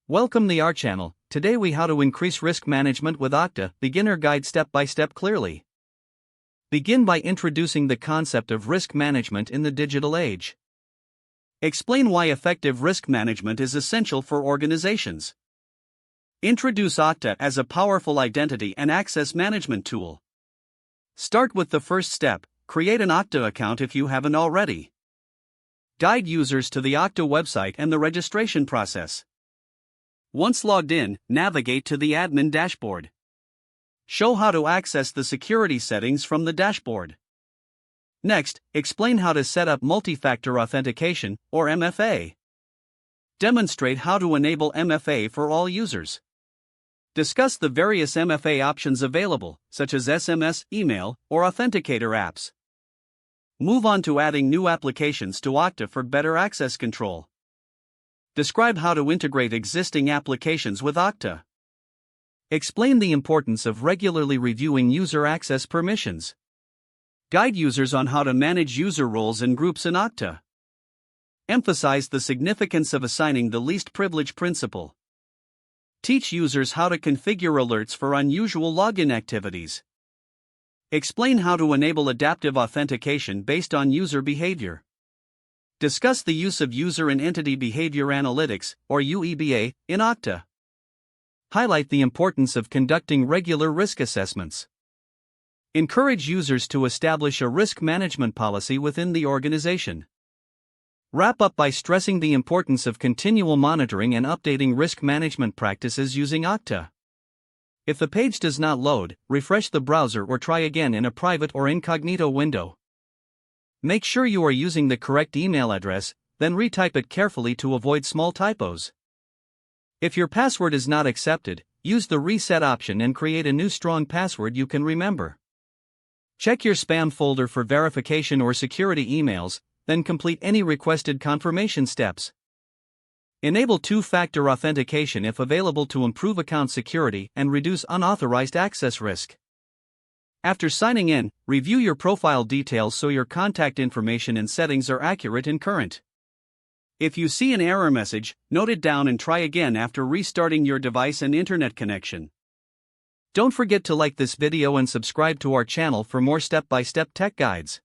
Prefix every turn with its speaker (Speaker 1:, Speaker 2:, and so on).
Speaker 1: Welcome to our channel. Today we how to increase risk management with Okta, beginner guide step by step clearly. Begin by introducing the concept of risk management in the digital age. Explain why effective risk management is essential for organizations. Introduce Okta as a powerful identity and access management tool. Start with the first step, create an Okta account if you haven't already. Guide users to the Okta website and the registration process. Once logged in, navigate to the admin dashboard. Show how to access the security settings from the dashboard. Next, explain how to set up multi-factor authentication, or MFA. Demonstrate how to enable MFA for all users. Discuss the various MFA options available, such as SMS, email, or authenticator apps. Move on to adding new applications to Okta for better access control. Describe how to integrate existing applications with Okta. Explain the importance of regularly reviewing user access permissions. Guide users on how to manage user roles and groups in Okta. Emphasize the significance of assigning the least privilege principle. Teach users how to configure alerts for unusual login activities. Explain how to enable adaptive authentication based on user behavior. Discuss the use of User and Entity Behavior Analytics, or UEBA, in Okta. Highlight the importance of conducting regular risk assessments. Encourage users to establish a risk management policy within the organization. Wrap up by stressing the importance of continual monitoring and updating risk management practices using Okta. If the page does not load, refresh the browser or try again in a private or incognito window. Make sure you are using the correct email address, then retype it carefully to avoid small typos. If your password is not accepted, use the reset option and create a new strong password you can remember. Check your spam folder for verification or security emails, then complete any requested confirmation steps. Enable two-factor authentication if available to improve account security and reduce unauthorized access risk. After signing in, review your profile details so your contact information and settings are accurate and current. If you see an error message, note it down and try again after restarting your device and internet connection. Don't forget to like this video and subscribe to our channel for more step-by-step tech guides.